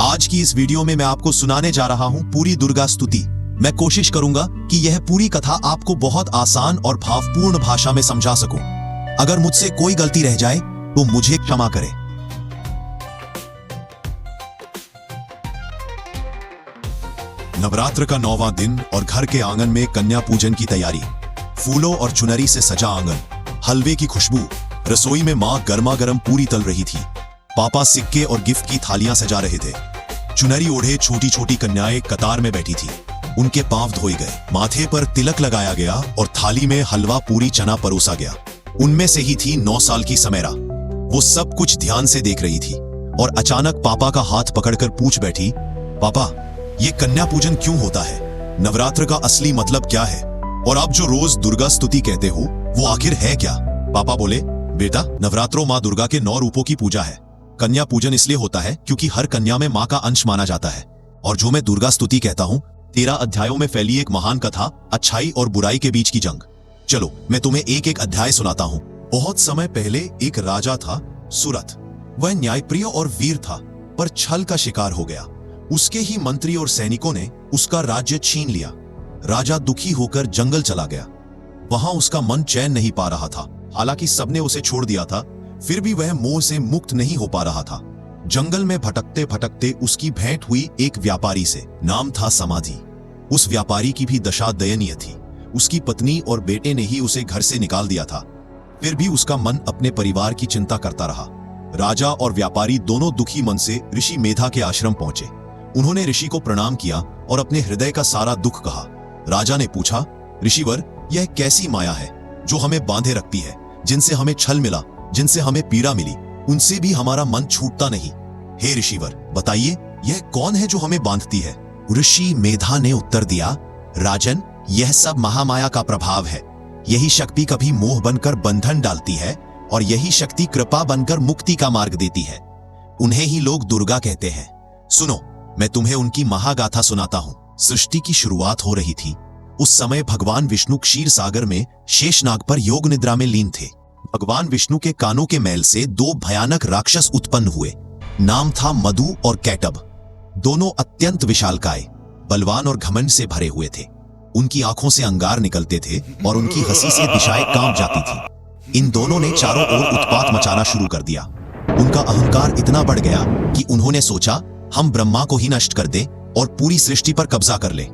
आज की इस वीडियो में मैं आपको सुनाने जा रहा हूं पूरी दुर्गा स्तुति। मैं कोशिश करूंगा कि यह पूरी कथा आपको बहुत आसान और भावपूर्ण भाषा में समझा सकूं। अगर मुझसे कोई गलती रह जाए तो मुझे क्षमा करें। नवरात्र का 9वां दिन और घर के आंगन में कन्या पूजन की तैयारी। फूलों और चुनरी से सजा आंगन, हलवे की खुशबू, रसोई में मां गर्मा गर्म पूरी तल रही थी। पापा सिक्के और गिफ्ट की थालियां सजा रहे थे। चुनरी ओढ़े छोटी छोटी कन्याएं कतार में बैठी थी। उनके पांव धोए गए, माथे पर तिलक लगाया गया और थाली में हलवा पूरी चना परोसा गया। उनमें से ही थी 9 साल की समेरा। वो सब कुछ ध्यान से देख रही थी और अचानक पापा का हाथ पकड़कर पूछ बैठी, पापा ये कन्या पूजन क्यों होता है? नवरात्र का असली मतलब क्या है? और आप जो रोज दुर्गा स्तुति कहते हो वो आखिर है क्या? पापा बोले, बेटा नवरात्रों माँ दुर्गा के 9 रूपों की पूजा है। कन्या पूजन इसलिए होता है क्योंकि हर कन्या में माँ का अंश माना जाता है। और जो मैं दुर्गा स्तुति कहता हूँ 13 अध्यायों में फैली एक महान कथा, अच्छाई और बुराई के बीच की जंग। चलो मैं तुम्हें एक एक अध्याय सुनाता हूँ। बहुत समय पहले एक राजा था सुरथ। वह न्यायप्रिय और वीर था, पर छल का शिकार हो गया। उसके ही मंत्री और सैनिकों ने उसका राज्य छीन लिया। राजा दुखी होकर जंगल चला गया। वहां उसका मन चैन नहीं पा रहा था। हालांकि सबने उसे छोड़ दिया था, फिर भी वह मोह से मुक्त नहीं हो पा रहा था। जंगल में भटकते भटकते उसकी भेंट हुई एक व्यापारी से। नाम था समाधि। उस व्यापारी की भी दशा दयनीय थी। उसकी पत्नी और बेटे ने ही उसे घर से निकाल दिया था। फिर भी उसका मन अपने परिवार की चिंता करता रहा। राजा और व्यापारी दोनों दुखी मन से ऋषि मेधा के आश्रम पहुंचे। उन्होंने ऋषि को प्रणाम किया और अपने हृदय का सारा दुख कहा। राजा ने पूछा, ऋषिवर यह कैसी माया है जो हमें बांधे रखती है? जिनसे हमें छल मिला, जिनसे हमें पीड़ा मिली, उनसे भी हमारा मन छूटता नहीं। हे ऋषिवर बताइए यह कौन है जो हमें बांधती है? ऋषि मेधा ने उत्तर दिया, राजन यह सब महामाया का प्रभाव है। यही शक्ति कभी मोह बनकर बंधन डालती है और यही शक्ति कृपा बनकर मुक्ति का मार्ग देती है। उन्हें ही लोग दुर्गा कहते हैं। सुनो मैं तुम्हें उनकी महागाथा सुनाता हूं। सृष्टि की शुरुआत हो रही थी। उस समय भगवान विष्णु क्षीर सागर में शेषनाग पर योग निद्रा में लीन थे। भगवान विष्णु के कानों के मैल से 2 भयानक राक्षस उत्पन्न हुए। नाम था मधु और कैटब। दोनों अत्यंत विशालकाय, बलवान और घमंड से भरे हुए थे। उनकी आंखों से अंगार निकलते थे और उनकी हंसी से दिशाएं कांप जाती थी। इन दोनों ने चारों ओर उत्पात मचाना शुरू कर दिया। उनका अहंकार इतना बढ़ गया कि उन्होंने सोचा हम ब्रह्मा को ही नष्ट कर दें और पूरी सृष्टि पर कब्जा कर ले।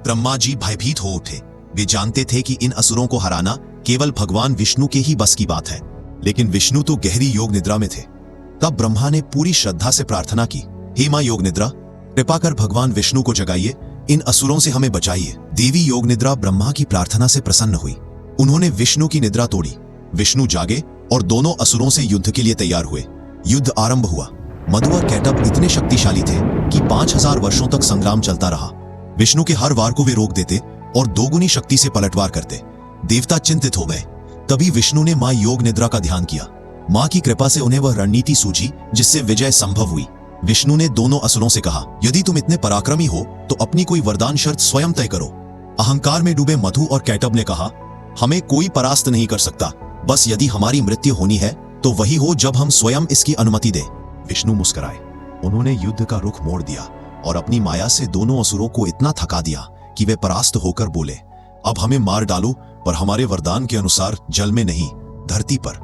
ब्रह्मा जी भयभीत हो उठे। वे जानते थे कि इन असुरों को हराना केवल भगवान विष्णु के ही बस की बात है। लेकिन विष्णु तो गहरी योग निद्रा में थे। तब ब्रह्मा ने पूरी श्रद्धा से प्रार्थना की, हे मां योग निद्रा, कृपा कर भगवान विष्णु को जगाइए, इन असुरों से हमें बचाइए। देवी योग निद्रा ब्रह्मा की प्रार्थना से प्रसन्न हुई। उन्होंने विष्णु की निद्रा तोड़ी। विष्णु जागे और दोनों असुरों से युद्ध के लिए तैयार हुए। युद्ध आरंभ हुआ। मधु और कैटब इतने शक्तिशाली थे कि 5000 वर्षों तक संग्राम चलता रहा। विष्णु के हर वार को वे रोक देते और दोगुनी शक्ति से पलटवार करते। देवता चिंतित हो गए। तभी विष्णु ने मां योग निद्रा का ध्यान किया। मां की कृपा से उन्हें वह रणनीति सूझी जिससे विजय संभव हुई। विष्णु ने दोनों असुरों से कहा, यदि तुम इतने पराक्रमी हो तो अपनी कोई वरदान शर्त स्वयं तय करो। अहंकार में डूबे मधु और कैटब ने कहा, हमें कोई परास्त नहीं कर सकता, बस यदि हमारी मृत्यु होनी है तो वही हो जब हम स्वयं इसकी अनुमति दें। विष्णु मुस्कुराए। उन्होंने युद्ध का रुख मोड़ दिया और अपनी माया से दोनों असुरों को इतना थका दिया कि वे परास्त होकर बोले, अब हमें मार डालो, पर हमारे वरदान के अनुसार जल में नहीं, धरती पर।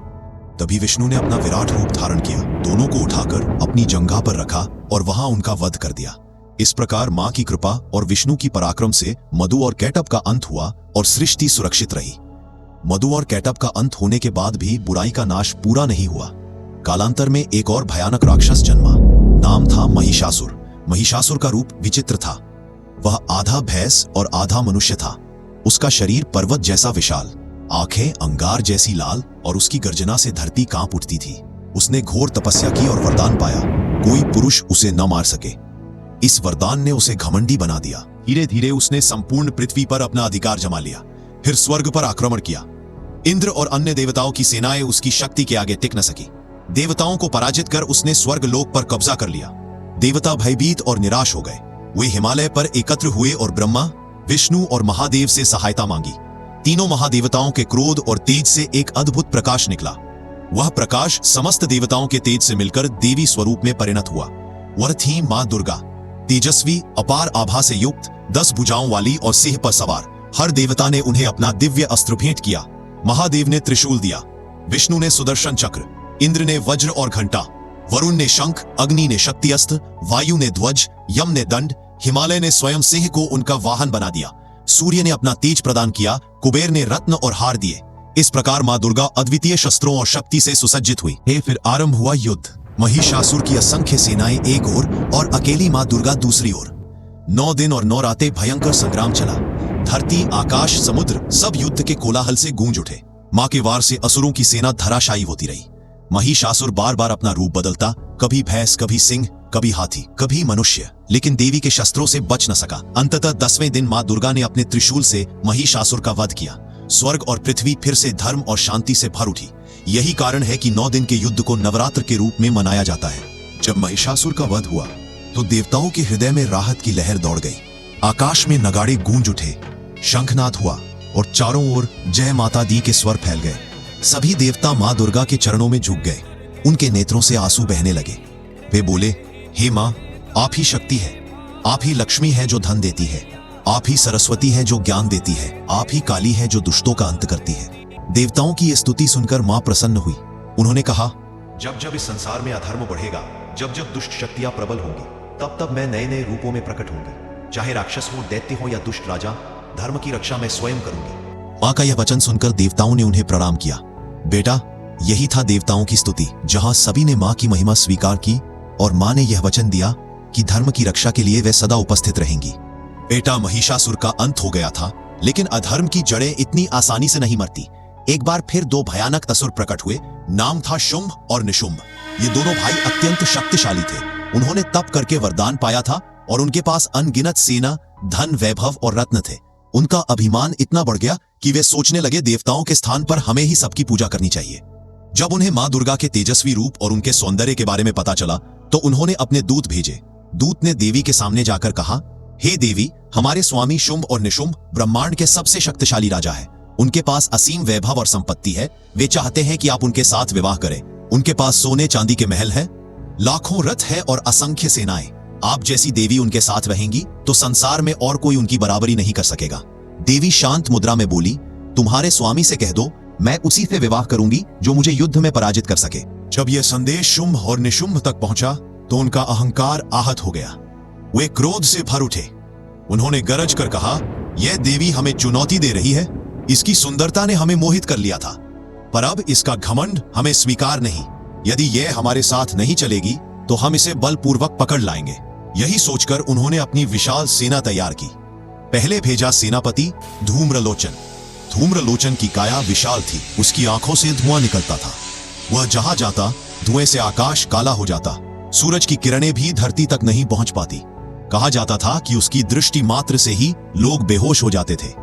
तभी विष्णु ने अपना विराट रूप धारण किया, दोनों को उठाकर अपनी जंघा पर रखा और वहां उनका वध कर दिया। इस प्रकार मां की कृपा और विष्णु की पराक्रम से मधु और कैटब का अंत हुआ और सृष्टि सुरक्षित रही। मधु और कैटब का अंत होने के बाद भी बुराई का नाश पूरा नहीं हुआ। कालांतर में एक और भयानक राक्षस जन्मा। नाम था महिषासुर। महिषासुर का रूप विचित्र था। वह आधा भैंस और आधा मनुष्य था। उसका शरीर पर्वत जैसा विशाल, आंखें अंगार जैसी लाल और उसकी गर्जना से धरती कांप उठती थी। उसने घोर तपस्या की और वरदान पाया, कोई पुरुष उसे न मार सके। इस वरदान ने उसे घमंडी बना दिया। धीरे धीरे उसने संपूर्ण पृथ्वी पर अपना अधिकार जमा लिया, फिर स्वर्ग पर आक्रमण किया। इंद्र और अन्य देवताओं की सेनाएं उसकी शक्ति के आगे टिक न सकी। देवताओं को पराजित कर उसने स्वर्ग लोक पर कब्जा कर लिया। देवता भयभीत और निराश हो गए। वे हिमालय पर एकत्र हुए और ब्रह्मा, विष्णु और महादेव से सहायता मांगी। तीनों महादेवताओं के क्रोध और तेज से एक अद्भुत प्रकाश निकला। वह प्रकाश समस्त देवताओं के तेज से मिलकर देवी स्वरूप में परिणत हुआ। वह थी मां दुर्गा, तेजस्वी अपार आभा से युक्त, 10 भुजाओं वाली और सिंह पर सवार। हर देवता ने उन्हें अपना दिव्य अस्त्र भेंट किया। महादेव ने त्रिशूल दिया, विष्णु ने सुदर्शन चक्र, इंद्र ने वज्र और घंटा, वरुण ने शंख, अग्नि ने शक्ति अस्त्र, वायु ने ध्वज, यम ने दंड, हिमालय ने स्वयं सिंह को उनका वाहन बना दिया, सूर्य ने अपना तेज प्रदान किया, कुबेर ने रत्न और हार दिए। इस प्रकार मां दुर्गा अद्वितीय शस्त्रों और शक्ति से सुसज्जित हुई। फिर आरंभ हुआ युद्ध। महिषासुर की असंख्य सेनाएं एक ओर और अकेली मां दुर्गा दूसरी ओर। 9 दिन और 9 रातें भयंकर संग्राम चला। धरती, आकाश, समुद्र सब युद्ध के कोलाहल से गूंज उठे। मां के वार से असुरों की सेना धराशायी होती रही। महिषासुर बार बार अपना रूप बदलता, कभी भैंस, कभी सिंह, कभी हाथी, कभी मनुष्य, लेकिन देवी के शस्त्रों से बच न सका। अंततः 10वें दिन मां दुर्गा ने अपने त्रिशूल से महिषासुर का वध किया। स्वर्ग और पृथ्वी फिर से धर्म और शांति से भर उठी। यही कारण है कि 9 दिन के युद्ध को नवरात्र के रूप में मनाया जाता है। जब महिषासुर का वध हुआ तो देवताओं के हृदय में राहत की लहर दौड़ गई। आकाश में नगाड़े गूंज उठे, शंखनाद हुआ और चारों ओर जय माता दी के स्वर फैल गए। सभी देवता मां दुर्गा के चरणों में झुक गए। उनके नेत्रों से आंसू बहने लगे। वे बोले, हे मां, आप ही शक्ति है, आप ही लक्ष्मी है जो धन देती है, आप ही सरस्वती है जो ज्ञान देती है, आप ही काली है जो दुष्टों का अंत करती है। देवताओं की यह स्तुति सुनकर मां प्रसन्न हुई। उन्होंने कहा, जब जब इस संसार में अधर्म बढ़ेगा, जब जब दुष्ट शक्तियां प्रबल होंगी, तब तब मैं नए नए रूपों में प्रकट होंगी। चाहे राक्षस हो, दैत्य हो या दुष्ट राजा, धर्म की रक्षा मैं स्वयं करूंगी। मां का यह वचन सुनकर देवताओं ने उन्हें प्रणाम किया। बेटा, यही था देवताओं की स्तुति, जहां सभी ने मां की महिमा स्वीकार की और मां ने यह वचन दिया कि धर्म की रक्षा के लिए वे सदा उपस्थित रहेंगी। बेटा, महिषासुर का अंत हो गया था, लेकिन अधर्म की जड़ें इतनी आसानी से नहीं मरती। एक बार फिर 2 भयानक असुर प्रकट हुए। नाम था शुंभ और निशुंभ। ये दोनों भाई अत्यंत शक्तिशाली थे। उन्होंने तप करके वरदान पाया था और उनके पास अनगिनत सेना, धन, वैभव और रत्न थे। उनका अभिमान इतना बढ़ गया कि वे सोचने लगे, देवताओं के स्थान पर हमें ही सबकी पूजा करनी चाहिए। जब उन्हें मां दुर्गा के तेजस्वी रूप और उनके सौंदर्य के बारे में पता चला तो उन्होंने अपने दूत भेजे। दूत ने देवी के सामने जाकर कहा, हे देवी, हमारे स्वामी शुंभ और निशुंभ ब्रह्मांड के सबसे शक्तिशाली राजा है। उनके पास असीम वैभव और संपत्ति है। वे चाहते हैं कि आप उनके साथ विवाह करें। उनके पास सोने चांदी के महल है, लाखों रथ है और असंख्य सेनाएं। आप जैसी देवी उनके साथ रहेंगी तो संसार में और कोई उनकी बराबरी नहीं कर सकेगा। देवी शांत मुद्रा में बोली, तुम्हारे स्वामी से कह दो, मैं उसी से विवाह करूंगी जो मुझे युद्ध में पराजित कर सके। जब यह संदेश शुंभ और निशुंभ तक पहुंचा तो उनका अहंकार आहत हो गया। वे क्रोध से भर उठे। उन्होंने गरज कर कहा, यह देवी हमें चुनौती दे रही है। इसकी सुंदरता ने हमें मोहित कर लिया था, पर अब इसका घमंड हमें स्वीकार नहीं। यदि यह हमारे साथ नहीं चलेगी तो हम इसे बलपूर्वक पकड़ लाएंगे। यही सोचकर उन्होंने अपनी विशाल सेना तैयार की। पहले भेजा सेनापति धूम्रलोचन। धूम्रलोचन की काया विशाल थी, उसकी आंखों से धुआं निकलता था। वह जहां जाता धुएं से आकाश काला हो जाता। सूरज की किरणें भी धरती तक नहीं पहुंच पाती। कहा जाता था कि उसकी दृष्टि मात्र से ही लोग बेहोश हो जाते थे।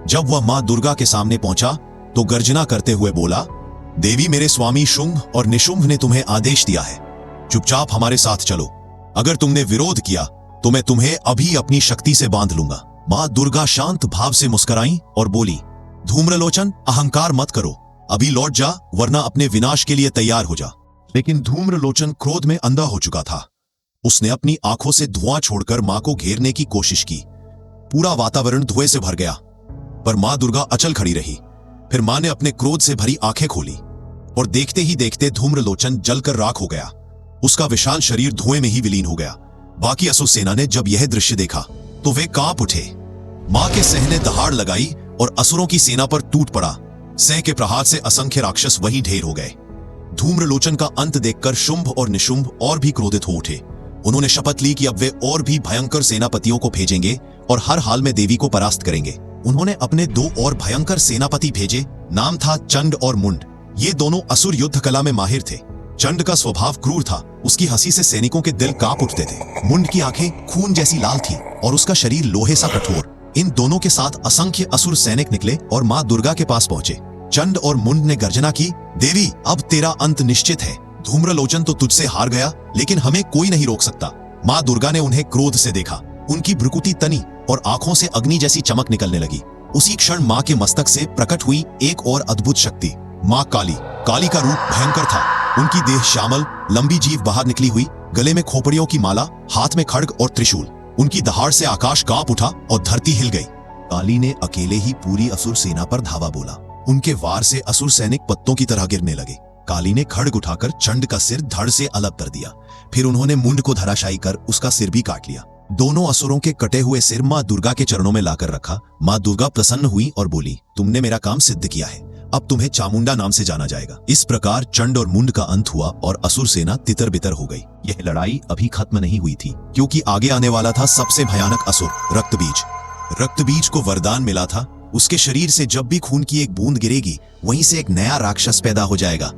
जब वह मां दुर्गा के सामने पहुंचा तो गर्जना करते हुए बोला, देवी, मेरे स्वामी शुंभ और निशुंभ ने तुम्हें आदेश दिया है, चुपचाप हमारे साथ चलो। अगर तुमने विरोध किया तो मैं तुम्हें अभी अपनी शक्ति से बांध लूंगा। मां दुर्गा शांत भाव से मुस्कुराई और बोली, धूम्रलोचन, अहंकार मत करो, अभी लौट जा, वरना अपने विनाश के लिए तैयार हो जा। लेकिन धूम्रलोचन क्रोध में अंधा हो चुका था। उसने अपनी आंखों से धुआं छोड़कर मां को घेरने की कोशिश की। पूरा वातावरण धुएं से भर गया, पर मां दुर्गा अचल खड़ी रही। फिर मां ने अपने क्रोध से भरी आंखें खोली और देखते ही देखते धूम्रलोचन जलकर राख हो गया। उसका विशाल शरीर धुएं में ही विलीन हो गया। बाकी असुर सेना ने जब यह दृश्य देखा तो वे कांप उठे। मां के सह ने दहाड़ लगाई और असुरों की सेना पर टूट पड़ा। सह के प्रहार से असंख्य राक्षस वहीं ढेर हो गए। धूम्रलोचन का अंत देखकर शुंभ और निशुंभ और भी क्रोधित हो उठे। उन्होंने शपथ ली कि अब वे और भी भयंकर सेनापतियों को भेजेंगे और हर हाल में देवी को परास्त करेंगे। उन्होंने अपने 2 और भयंकर सेनापति भेजे। नाम था चंड और मुंड। ये दोनों असुर युद्ध कला में माहिर थे। चंड का स्वभाव क्रूर था, उसकी हंसी से सैनिकों के दिल कांप उठते थे। मुंड की आंखें खून जैसी लाल थी और उसका शरीर लोहे सा कठोर। इन दोनों के साथ असंख्य असुर सैनिक निकले और मां दुर्गा के पास पहुंचे। चंड और मुंड ने गर्जना की, देवी, अब तेरा अंत निश्चित है। धूम्रलोचन तो तुझसे हार गया, लेकिन हमें कोई नहीं रोक सकता। मां दुर्गा ने उन्हें क्रोध से देखा। उनकी भ्रुकुटी तनी और आंखों से अग्नि जैसी चमक निकलने लगी। उसी क्षण मां के मस्तक से प्रकट हुई एक और अद्भुत शक्ति, मां काली। काली का रूप भयंकर था। उनकी देह श्यामल, लंबी जीभ बाहर निकली हुई गले में खोपड़ियों की माला, हाथ में खड्ग और त्रिशूल। उनकी दहाड़ से आकाश कांप उठा और धरती हिल गई। काली ने अकेले ही पूरी असुर सेना पर धावा बोला। उनके वार से असुर सैनिक पत्तों की तरह गिरने लगे। काली ने खड्ग उठाकर चंड का सिर धड़ से अलग कर दिया। फिर उन्होंने मुंड को धराशायी कर उसका सिर भी काट लिया। दोनों असुरों के कटे हुए सिर माँ दुर्गा के चरणों में लाकर रखा। माँ दुर्गा प्रसन्न हुई और बोली, तुमने मेरा काम सिद्ध किया है, अब तुम्हें चामुंडा नाम से जाना जाएगा। इस प्रकार चंड और मुंड का अंत हुआ और असुर सेना तितर बितर हो गई। यह लड़ाई अभी खत्म नहीं हुई थी, क्योंकि आगे आने वाला था सबसे भयानक असुर, रक्तबीज। रक्तबीज को वरदान मिला था, उसके शरीर से जब भी खून की एक बूंद गिरेगी, वहीं से एक नया राक्षस पैदा हो जाएगा।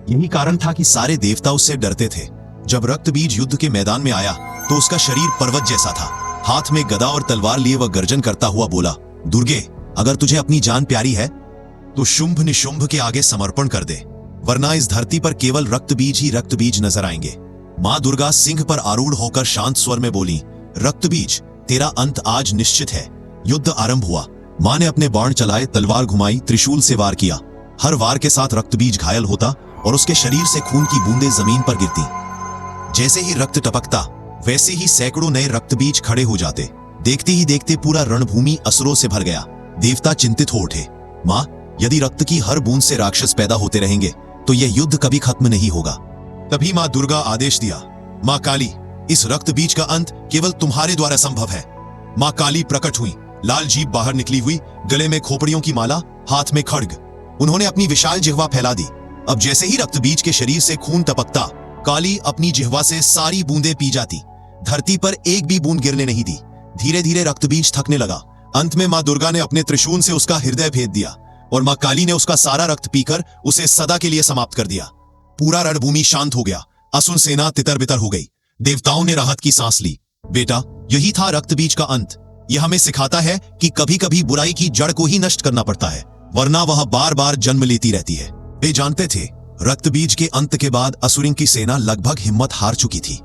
यही कारण था कि सारे देवता उससे डरते थे। जब रक्तबीज युद्ध के मैदान में आया तो उसका शरीर पर्वत जैसा था। हाथ में गदा और तलवार लिए वह गर्जन करता हुआ बोला, दुर्गे, अगर तुझे अपनी जान प्यारी है तो शुंभ निशुंभ के आगे समर्पण कर दे, वरना इस धरती पर केवल रक्तबीज ही रक्तबीज नजर आएंगे। माँ दुर्गा सिंह पर आरूढ़ होकर शांत स्वर में बोली, रक्तबीज, तेरा अंत आज निश्चित है। युद्ध आरंभ हुआ। माँ ने अपने बाण चलाए, तलवार घुमाई, त्रिशूल से वार किया। हर वार के साथ रक्तबीज घायल होता और उसके शरीर से खून की बूंदें जमीन पर गिरती। जैसे ही रक्त टपकता, वैसे ही सैकड़ों नए रक्तबीज खड़े हो जाते। देखते ही देखते पूरा रणभूमि असुरों से भर गया। देवता चिंतित हो उठे। माँ, यदि रक्त की हर बूंद से राक्षस पैदा होते रहेंगे तो यह युद्ध कभी खत्म नहीं होगा। तभी माँ दुर्गा आदेश दिया, माँ काली, इस रक्तबीज का अंत केवल तुम्हारे द्वारा संभव है। माँ काली प्रकट हुई। लाल जीभ बाहर निकली हुई, गले में खोपड़ियों की माला, हाथ में खड्ग। उन्होंने अपनी विशाल जिह्वा फैला दी। अब जैसे ही रक्तबीज के शरीर से खून टपकता, काली अपनी जिह्वा से सारी बूंदें पी जाती। धरती पर एक भी बूंद गिरने नहीं दी। धीरे धीरे रक्तबीज थकने लगा। अंत में माँ दुर्गा ने अपने त्रिशूल से उसका हृदय भेद दिया और माँ काली ने उसका सारा रक्त पीकर उसे सदा के लिए समाप्त कर दिया। पूरा रणभूमि शांत हो गया। असुर सेना तितर बितर हो गई। देवताओं ने राहत की सांस ली। बेटा, यही था रक्तबीज का अंत। यह हमें सिखाता है कि कभी कभी बुराई की जड़ को ही नष्ट करना पड़ता है, वरना वह बार बार जन्म लेती रहती है। वे जानते थे, रक्तबीज के अंत के बाद असुरों की सेना लगभग हिम्मत हार चुकी थी।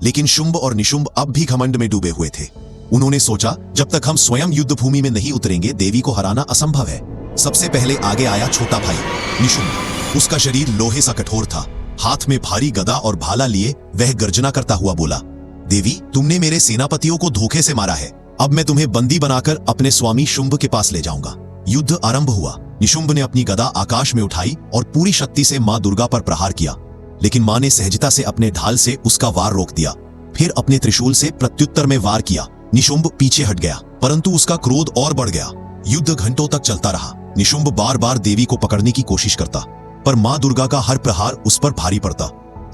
लेकिन शुंभ और निशुंभ अब भी घमंड में डूबे हुए थे। उन्होंने सोचा, जब तक हम स्वयं युद्ध भूमि में नहीं उतरेंगे, देवी को हराना असंभव है। सबसे पहले आगे आया छोटा भाई निशुंभ। उसका शरीर लोहे सा कठोर था। हाथ में भारी गदा और भाला लिए वह गर्जना करता हुआ बोला, देवी, तुमने मेरे सेनापतियों को धोखे से मारा है। अब मैं तुम्हें बंदी बनाकर अपने स्वामी शुंभ के पास ले जाऊंगा। युद्ध आरंभ हुआ। निशुंभ ने अपनी गदा आकाश में उठाई और पूरी शक्ति से मां दुर्गा पर प्रहार किया, लेकिन मां ने सहजता से अपने ढाल से उसका वार रोक दिया। फिर अपने त्रिशूल से प्रत्युत्तर में वार किया। निशुंभ पीछे हट गया, परंतु उसका क्रोध और बढ़ गया। युद्ध घंटों तक चलता रहा। निशुंभ बार बार देवी को पकड़ने की कोशिश करता, पर मां दुर्गा का हर प्रहार उस पर भारी पड़ता।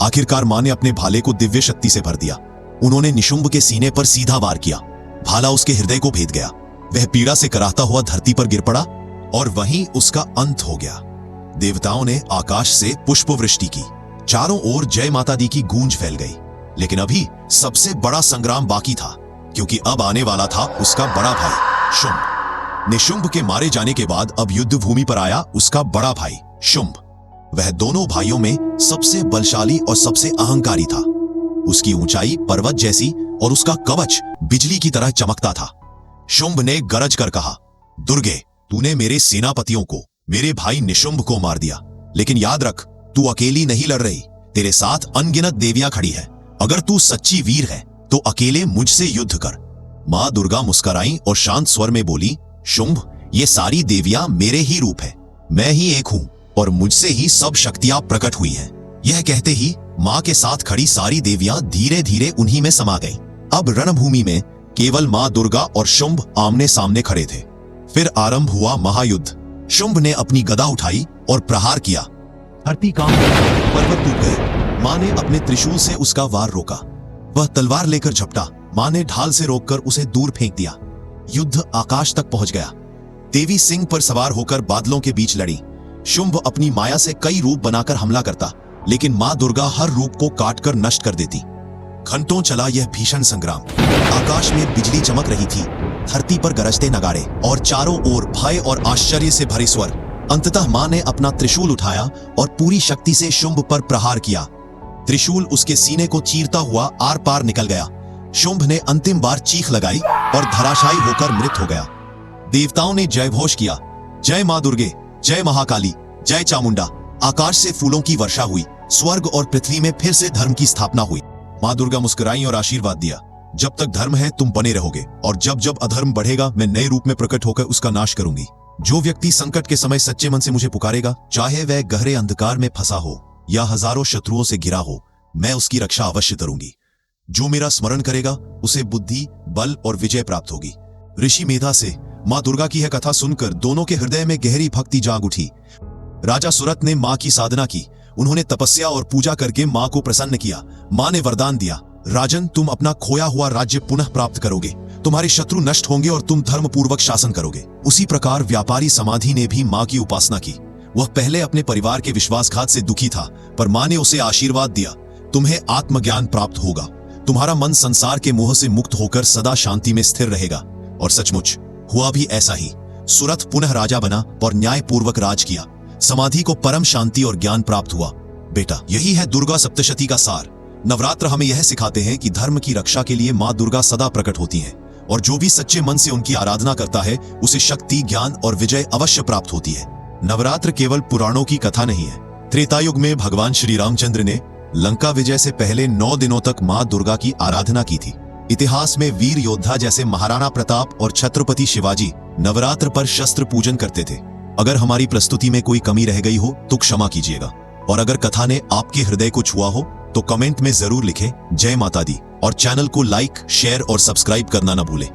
आखिरकार मां ने अपने भाले को दिव्य शक्ति से भर दिया। उन्होंने निशुंभ के सीने पर सीधा वार किया। भाला उसके हृदय को भेद गया। वह पीड़ा से कराहता हुआ धरती पर गिर पड़ा और वहीं उसका अंत हो गया। देवताओं ने आकाश से पुष्प वृष्टि की। चारों ओर जय माता दी की गूंज फैल गई। लेकिन अभी सबसे बड़ा संग्राम बाकी था, क्योंकि अब आने वाला था उसका बड़ा भाई शुंभ। निशुंभ के मारे जाने के बाद अब युद्ध भूमि पर आया उसका बड़ा भाई शुंभ। वह दोनों भाइयों में सबसे बलशाली और सबसे अहंकारी था। उसकी ऊंचाई पर्वत जैसी और उसका कवच बिजली की तरह चमकता था। शुंभ ने गरज कर कहा, दुर्गे, तूने मेरे सेनापतियों को, मेरे भाई निशुंभ को मार दिया, लेकिन याद रख, तू अकेली नहीं लड़ रही। तेरे साथ अनगिनत देवियां खड़ी है। अगर तू सच्ची वीर है तो अकेले मुझसे युद्ध कर। मां दुर्गा मुस्कुराई और शांत स्वर में बोली, शुंभ, ये सारी देवियां मेरे ही रूप है। मैं ही एक हूं और मुझसे ही सब शक्तियां प्रकट हुई हैं। यह कहते ही मां के साथ खड़ी सारी देवियां धीरे धीरे उन्हीं में समा गईं। अब रणभूमि में केवल मां दुर्गा और शुंभ आमने सामने खड़े थे। फिर आरंभ हुआ महायुद्ध। शुंभ ने अपनी गदा उठाई और प्रहार किया। धरती कांप गई, पर्वत टूट गए। मां ने अपने त्रिशूल से उसका वार रोका। वह तलवार लेकर झपटा। मां ने ढाल से रोककर उसे दूर फेंक दिया। युद्ध आकाश तक पहुंच गया। देवी सिंह पर सवार होकर बादलों के बीच लड़ी। शुंभ अपनी माया से कई रूप बनाकर हमला करता, लेकिन मां दुर्गा हर रूप को काटकर नष्ट कर देती। घंटों चला यह भीषण संग्राम। आकाश में बिजली चमक रही थी, धरती पर गरजते नगाड़े और चारों ओर भय और आश्चर्य से भरे स्वर। अंततः मां ने अपना त्रिशूल उठाया और पूरी शक्ति से शुंभ पर प्रहार किया। त्रिशूल उसके सीने को चीरता हुआ आर पार निकल गया। शुंभ ने अंतिम बार चीख लगाई और धराशायी होकर मृत हो गया। देवताओं ने जय घोष किया, जय मां दुर्गे, जय महाकाली, जय चामुंडा। आकाश से फूलों की वर्षा हुई। स्वर्ग और पृथ्वी में फिर से धर्म की स्थापना हुई। माँ दुर्गा मुस्कुराई और आशीर्वाद दिया, जब तक धर्म है तुम बने रहोगे, और जब जब अधर्म बढ़ेगा मैं नए रूप में प्रकट होकर उसका नाश करूंगी। जो व्यक्ति संकट के समय सच्चे मन से मुझे पुकारेगा, चाहे वह गहरे अंधकार में फंसा हो या हजारों शत्रुओं से घिरा हो, मैं उसकी रक्षा अवश्य करूंगी। जो मेरा स्मरण करेगा उसे बुद्धि, बल और विजय प्राप्त होगी। ऋषि मेधा से माँ दुर्गा की यह कथा सुनकर दोनों के हृदय में गहरी भक्ति जाग उठी। राजा सुरथ ने माँ की साधना की, उन्होंने तपस्या और पूजा करके माँ को प्रसन्न किया। माँ ने वरदान दिया, राजन तुम अपना खोया हुआ राज्य पुनः प्राप्त करोगे, तुम्हारे शत्रु नष्ट होंगे और तुम धर्म पूर्वक शासन करोगे। उसी प्रकार व्यापारी समाधि ने भी माँ की उपासना की। वह पहले अपने परिवार के विश्वासघात से दुखी था, पर माँ ने उसे आशीर्वाद दिया, तुम्हें आत्मज्ञान प्राप्त होगा, तुम्हारा मन संसार के मोह से मुक्त होकर सदा शांति में स्थिर रहेगा। और सचमुच हुआ भी ऐसा ही। सुरथ पुनः राजा बना और न्याय पूर्वक राज किया। समाधि को परम शांति और ज्ञान प्राप्त हुआ। बेटा, यही है दुर्गा सप्तशती का सार। नवरात्र हमें यह सिखाते हैं कि धर्म की रक्षा के लिए माँ दुर्गा सदा प्रकट होती हैं, और जो भी सच्चे मन से उनकी आराधना करता है उसे शक्ति, ज्ञान और विजय अवश्य प्राप्त होती है। नवरात्र केवल पुराणों की कथा नहीं है। त्रेता युग में भगवान श्री रामचंद्र ने लंका विजय से पहले 9 दिनों तक माँ दुर्गा की आराधना की थी। इतिहास में वीर योद्धा जैसे महाराणा प्रताप और छत्रपति शिवाजी नवरात्र पर शस्त्र पूजन करते थे। अगर हमारी प्रस्तुति में कोई कमी रह गई हो तो क्षमा कीजिएगा, और अगर कथा ने आपके हृदय को छुआ हो तो कमेंट में जरूर लिखें जय माता दी, और चैनल को लाइक, शेयर और सब्सक्राइब करना न भूलें।